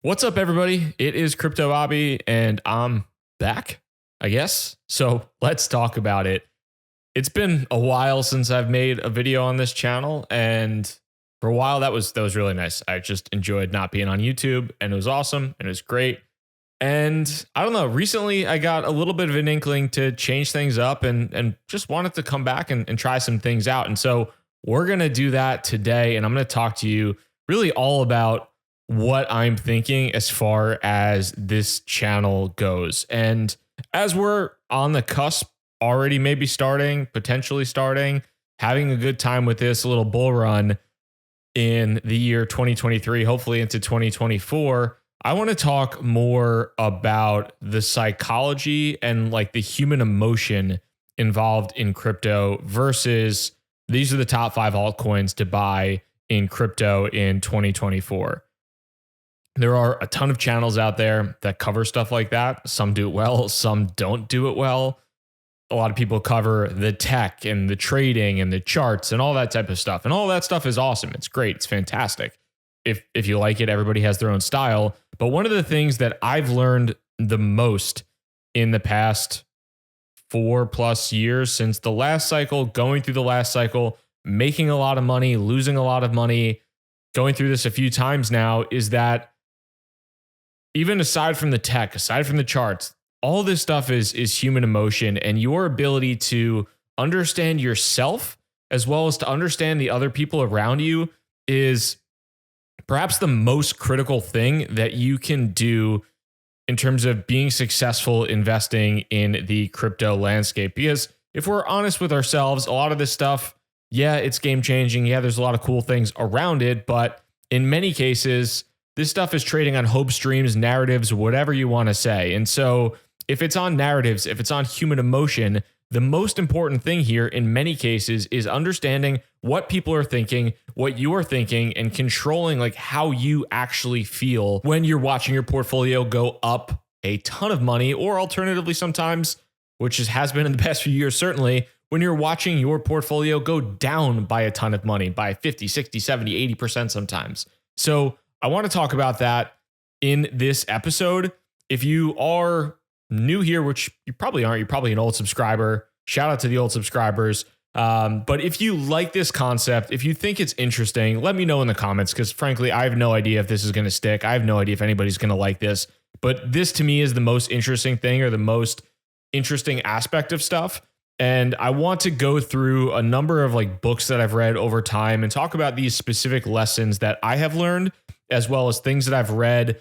What's up, everybody? It is Crypto Bobby, and I'm back, I guess. So let's talk about it. It's been a while since I've made a video on this channel, and for a while that was really nice. I just enjoyed not being on YouTube, and it was awesome, and it was great. And I don't know, recently I got a little bit of an inkling to change things up and just wanted to come back and try some things out. And so we're going to do that today, and I'm going to talk to you really all about what I'm thinking as far as this channel goes. And as we're on the cusp, already maybe potentially starting, having a good time with this little bull run in the year 2023, hopefully into 2024, I want to talk more about the psychology and like the human emotion involved in crypto versus these are the top 5 altcoins to buy in crypto in 2024. There are a ton of channels out there that cover stuff like that. Some do it well, some don't do it well. A lot of people cover the tech and the trading and the charts and all that type of stuff. And all that stuff is awesome. It's great. It's fantastic. If you like it, everybody has their own style. But one of the things that I've learned the most in the past 4+ years since the last cycle, going through the last cycle, making a lot of money, losing a lot of money, going through this a few times now, is that even aside from the tech, aside from the charts, all this stuff is human emotion, and your ability to understand yourself as well as to understand the other people around you is perhaps the most critical thing that you can do in terms of being successful investing in the crypto landscape. Because if we're honest with ourselves, a lot of this stuff, yeah, it's game changing. Yeah, there's a lot of cool things around it, but in many cases, this stuff is trading on hope streams, narratives, whatever you want to say. And so if it's on narratives, if it's on human emotion, the most important thing here in many cases is understanding what people are thinking, what you are thinking, and controlling like how you actually feel when you're watching your portfolio go up a ton of money, or alternatively sometimes, which has been in the past few years, certainly, when you're watching your portfolio go down by a ton of money, by 50, 60, 70, 80% sometimes. So I want to talk about that in this episode. If you are new here, which you probably aren't, you're probably an old subscriber. Shout out to the old subscribers. But if you like this concept, if you think it's interesting, let me know in the comments, because frankly, I have no idea if this is going to stick. I have no idea if anybody's going to like this. But this to me is the most interesting thing, or the most interesting aspect of stuff. And I want to go through a number of like books that I've read over time and talk about these specific lessons that I have learned, as well as things that I've read,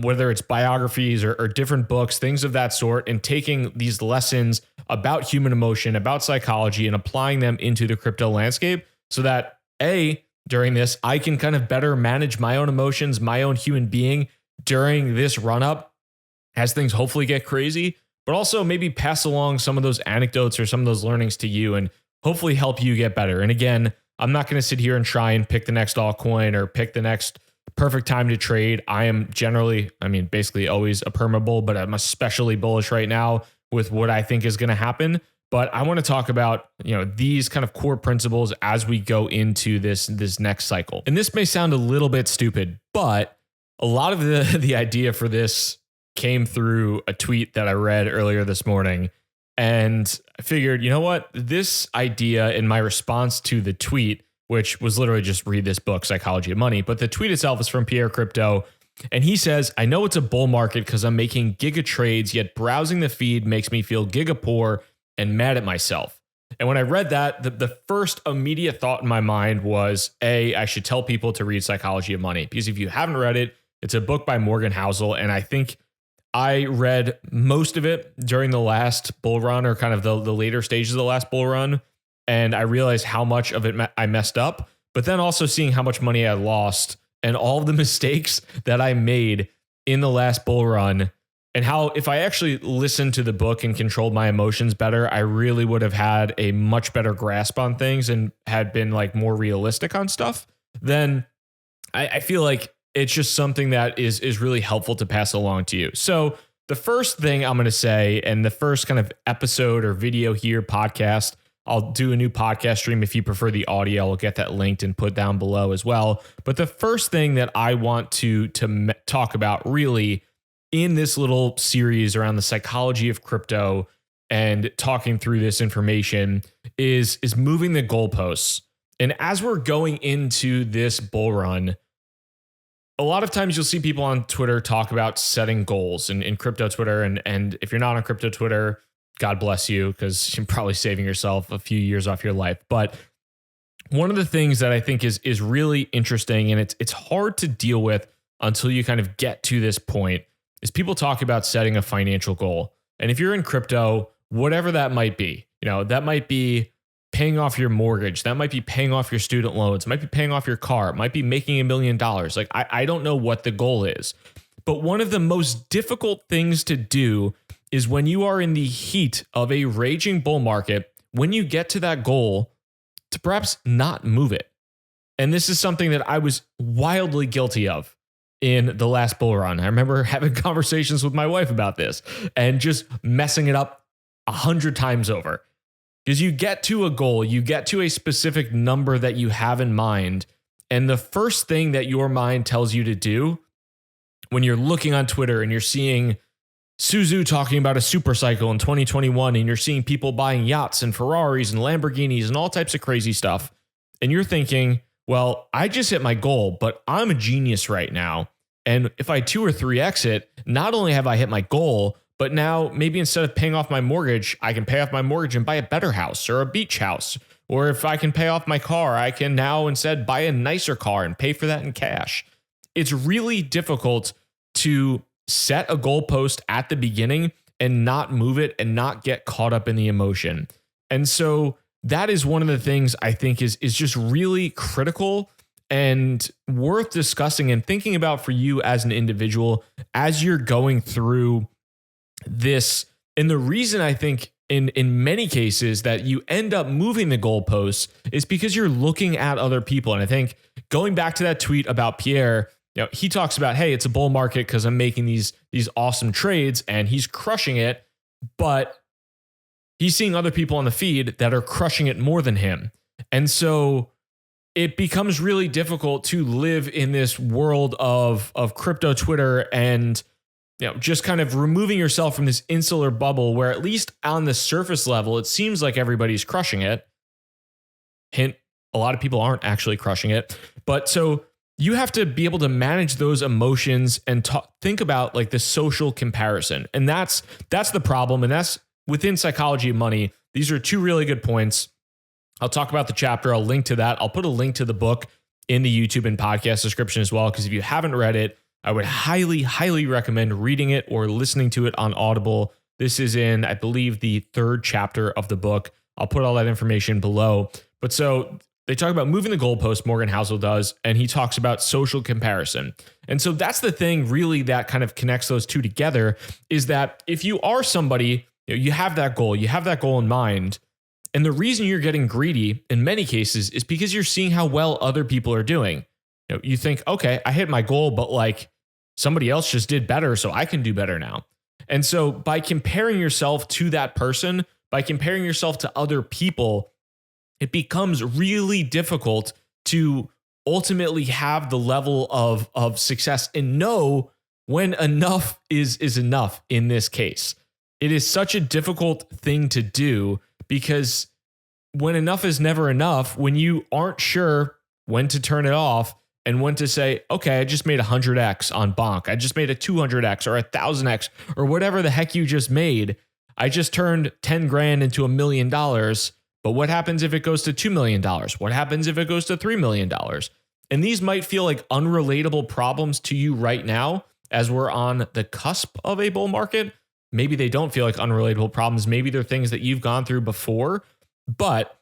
whether it's biographies or different books, things of that sort, and taking these lessons about human emotion, about psychology, and applying them into the crypto landscape so that during this, I can kind of better manage my own emotions, my own human being during this run up as things hopefully get crazy, but also maybe pass along some of those anecdotes or some of those learnings to you and hopefully help you get better. And again, I'm not going to sit here and try and pick the next altcoin or pick the next perfect time to trade. I am generally, basically always a perma bull, but I'm especially bullish right now with what I think is going to happen. But I want to talk about, these kind of core principles as we go into this next cycle. And this may sound a little bit stupid, but a lot of the idea for this came through a tweet that I read earlier this morning. And I figured, you know what? This idea, in my response to the tweet, which was literally just read this book, Psychology of Money. But the tweet itself is from Pierre Crypto. And he says, I know it's a bull market because I'm making giga trades, yet browsing the feed makes me feel giga poor and mad at myself. And when I read that, the first immediate thought in my mind was, I should tell people to read Psychology of Money. Because if you haven't read it, it's a book by Morgan Housel. And I think I read most of it during the last bull run, or kind of the later stages of the last bull run. And I realized how much of it I messed up, but then also seeing how much money I lost and all of the mistakes that I made in the last bull run, and how if I actually listened to the book and controlled my emotions better, I really would have had a much better grasp on things and had been like more realistic on stuff. Then I feel like it's just something that is really helpful to pass along to you. So the first thing I'm going to say, and the first kind of episode or video here, podcast I'll do a new podcast stream. If you prefer the audio, I'll get that linked and put down below as well. But the first thing that I want to talk about really in this little series around the psychology of crypto and talking through this information is moving the goalposts. And as we're going into this bull run, a lot of times you'll see people on Twitter talk about setting goals in crypto Twitter. And if you're not on crypto Twitter, God bless you, because you're probably saving yourself a few years off your life. But one of the things that I think is really interesting, and it's hard to deal with until you kind of get to this point, is people talk about setting a financial goal. And if you're in crypto, whatever that might be, that might be paying off your mortgage, that might be paying off your student loans, it might be paying off your car, it might be making $1 million. Like I don't know what the goal is. But one of the most difficult things to do is when you are in the heat of a raging bull market, when you get to that goal, to perhaps not move it. And this is something that I was wildly guilty of in the last bull run. I remember having conversations with my wife about this and just messing it up 100 times over. Because you get to a goal, you get to a specific number that you have in mind, and the first thing that your mind tells you to do when you're looking on Twitter and you're seeing Suzu talking about a super cycle in 2021, and you're seeing people buying yachts and Ferraris and Lamborghinis and all types of crazy stuff, and you're thinking, well, I just hit my goal, but I'm a genius right now. And if I 2 or 3x it, not only have I hit my goal, but now maybe instead of paying off my mortgage, I can pay off my mortgage and buy a better house or a beach house. Or if I can pay off my car, I can now instead buy a nicer car and pay for that in cash. It's really difficult to set a goalpost at the beginning and not move it and not get caught up in the emotion. And so that is one of the things I think is just really critical and worth discussing and thinking about for you as an individual as you're going through this. And the reason I think in many cases that you end up moving the goalposts is because you're looking at other people. And I think going back to that tweet about Pierre, he talks about, hey, it's a bull market because I'm making these awesome trades and he's crushing it, but he's seeing other people on the feed that are crushing it more than him. And so it becomes really difficult to live in this world of crypto Twitter and just kind of removing yourself from this insular bubble where at least on the surface level, it seems like everybody's crushing it. Hint, a lot of people aren't actually crushing it. But so you have to be able to manage those emotions and think about like the social comparison. And that's the problem. And that's within Psychology of Money. These are 2 really good points. I'll talk about the chapter. I'll link to that. I'll put a link to the book in the YouTube and podcast description as well. Because if you haven't read it, I would highly, highly recommend reading it or listening to it on Audible. This is in, I believe, the 3rd chapter of the book. I'll put all that information below. But so they talk about moving the goalpost, Morgan Housel does, and he talks about social comparison. And so that's the thing really that kind of connects those 2 together, is that if you are somebody, you have that goal in mind, and the reason you're getting greedy in many cases is because you're seeing how well other people are doing. You think, okay, I hit my goal, but like somebody else just did better, so I can do better now. And so by comparing yourself to that person, by comparing yourself to other people, it becomes really difficult to ultimately have the level of success and know when enough is enough in this case. It is such a difficult thing to do because when enough is never enough, when you aren't sure when to turn it off and when to say, okay, I just made 100x on Bonk. I just made a 200x or 1,000x or whatever the heck you just made. I just turned 10 grand into $1 million. But what happens if it goes to $2 million? What happens if it goes to $3 million? And these might feel like unrelatable problems to you right now as we're on the cusp of a bull market. Maybe they don't feel like unrelatable problems. Maybe they're things that you've gone through before, but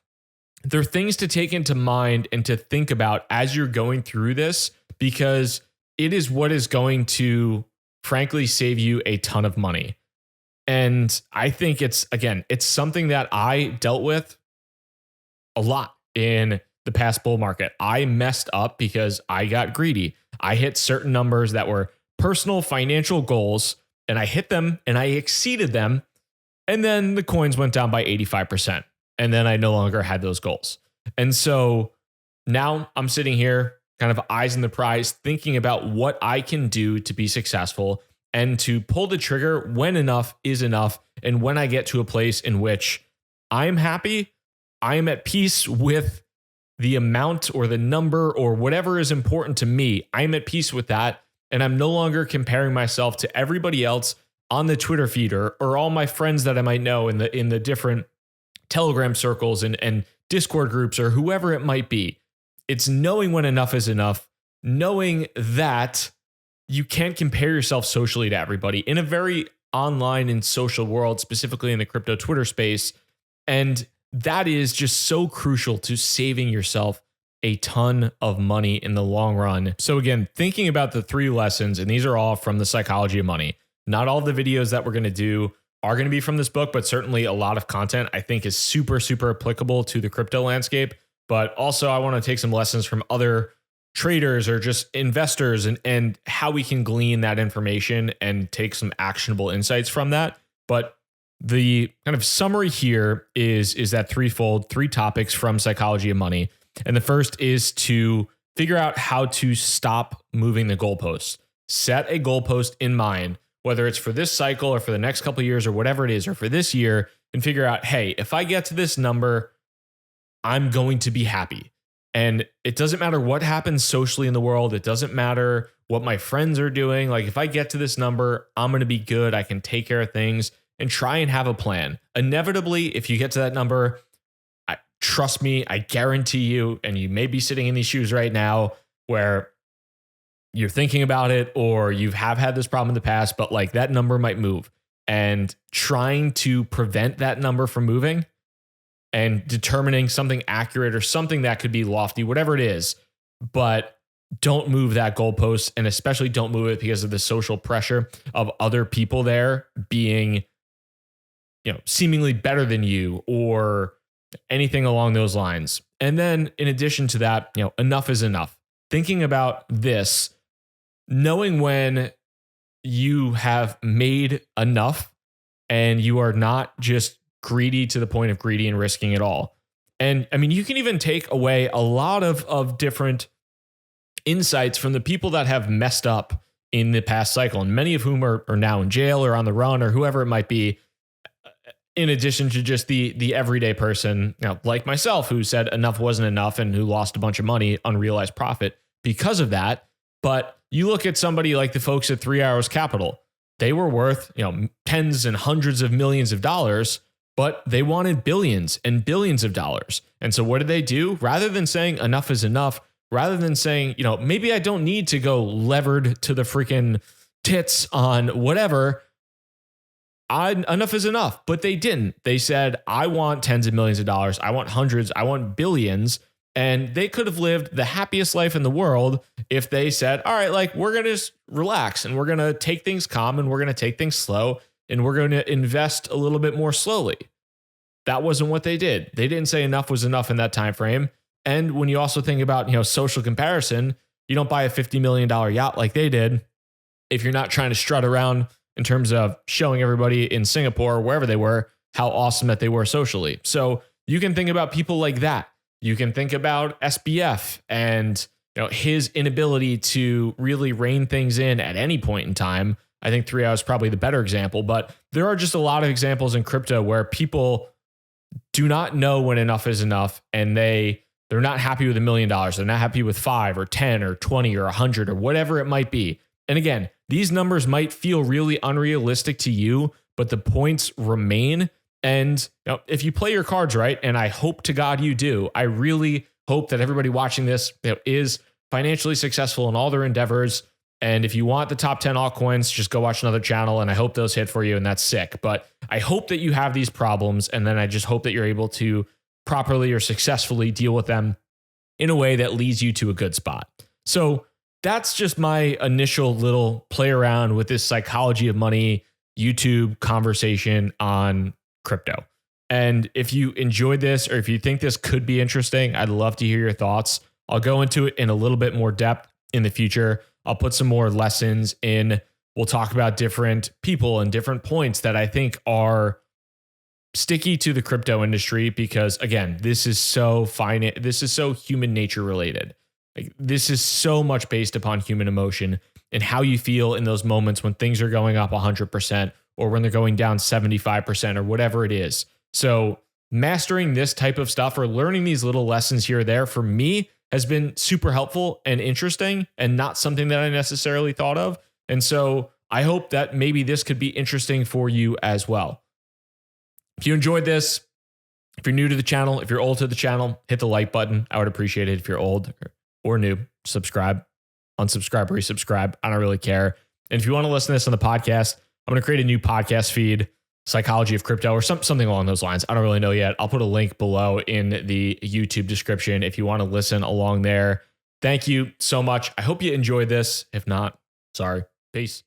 they're things to take into mind and to think about as you're going through this, because it is what is going to frankly save you a ton of money. And I think it's something that I dealt with a lot in the past bull market. I messed up because I got greedy. I hit certain numbers that were personal financial goals, and I hit them and I exceeded them. And then the coins went down by 85%. And then I no longer had those goals. And so now I'm sitting here kind of eyes in the prize, thinking about what I can do to be successful and to pull the trigger when enough is enough. And when I get to a place in which I'm happy, I am at peace with the amount or the number or whatever is important to me. I'm at peace with that. And I'm no longer comparing myself to everybody else on the Twitter feed or all my friends that I might know in the different Telegram circles and Discord groups or whoever it might be. It's knowing when enough is enough, knowing that you can't compare yourself socially to everybody in a very online and social world, specifically in the crypto Twitter space. And that is just so crucial to saving yourself a ton of money in the long run. So again, thinking about the 3 lessons, and these are all from The Psychology of Money. Not all the videos that we're going to do are going to be from this book, but certainly a lot of content I think is super, super applicable to the crypto landscape. But also I want to take some lessons from other traders or just investors and how we can glean that information and take some actionable insights from that. But the kind of summary here is that threefold, 3 topics from Psychology of Money. And the first is to figure out how to stop moving the goalposts. Set a goalpost in mind, whether it's for this cycle or for the next couple of years or whatever it is, or for this year, and figure out, hey, if I get to this number, I'm going to be happy. And it doesn't matter what happens socially in the world. It doesn't matter what my friends are doing. Like if I get to this number, I'm going to be good. I can take care of things and try and have a plan. Inevitably, if you get to that number, trust me, I guarantee you, and you may be sitting in these shoes right now where you're thinking about it or you have had this problem in the past, but like that number might move, and trying to prevent that number from moving and determining something accurate or something that could be lofty, whatever it is, but don't move that goalpost, and especially don't move it because of the social pressure of other people there being, seemingly better than you or anything along those lines. And then in addition to that, enough is enough. Thinking about this, knowing when you have made enough and you are not just greedy to the point of greedy and risking it all. And I mean, you can even take away a lot of different insights from the people that have messed up in the past cycle, and many of whom are now in jail or on the run or whoever it might be, in addition to just the everyday person, like myself, who said enough wasn't enough and who lost a bunch of money, unrealized profit because of that. But you look at somebody like the folks at 3 Arrows Capital, they were worth, tens and hundreds of millions of dollars, but they wanted billions and billions of dollars. And so what did they do? Rather than saying enough is enough, rather than saying, maybe I don't need to go levered to the freaking tits on whatever, enough is enough. But they didn't. They said, I want tens of millions of dollars. I want hundreds. I want billions. And they could have lived the happiest life in the world if they said, all right, like we're going to just relax and we're going to take things calm and we're going to take things slow and we're going to invest a little bit more slowly. That wasn't what they did. They didn't say enough was enough in that time frame. And when you also think about, social comparison, you don't buy a $50 million yacht like they did if you're not trying to strut around in terms of showing everybody in Singapore or wherever they were how awesome that they were socially. So you can think about people like that. You can think about SBF and his inability to really rein things in at any point in time. I think 3 Hours is probably the better example, but there are just a lot of examples in crypto where people do not know when enough is enough, and they're not happy with $1 million. They're not happy with 5 or 10 or 20 or 100 or whatever it might be. And again, these numbers might feel really unrealistic to you, but the points remain. And if you play your cards right, and I hope to God you do, I really hope that everybody watching this is financially successful in all their endeavors. And if you want the top 10 altcoins, just go watch another channel, and I hope those hit for you, and that's sick. But I hope that you have these problems, and then I just hope that you're able to properly or successfully deal with them in a way that leads you to a good spot. So that's just my initial little play around with this Psychology of Money YouTube conversation on crypto. And if you enjoyed this, or if you think this could be interesting, I'd love to hear your thoughts. I'll go into it in a little bit more depth in the future. I'll put some more lessons in. We'll talk about different people and different points that I think are sticky to the crypto industry because, again, this is so this is so human nature related. Like, this is so much based upon human emotion and how you feel in those moments when things are going up 100% or when they're going down 75% or whatever it is. So mastering this type of stuff or learning these little lessons here or there for me has been super helpful and interesting and not something that I necessarily thought of. And so I hope that maybe this could be interesting for you as well. If you enjoyed this, if you're new to the channel, if you're old to the channel, hit the like button. I would appreciate it. If you're old or new, subscribe, unsubscribe, resubscribe. I don't really care. And if you want to listen to this on the podcast, I'm going to create a new podcast feed, Psychology of Crypto, or something along those lines. I don't really know yet. I'll put a link below in the YouTube description if you want to listen along there. Thank you so much. I hope you enjoyed this. If not, sorry. Peace.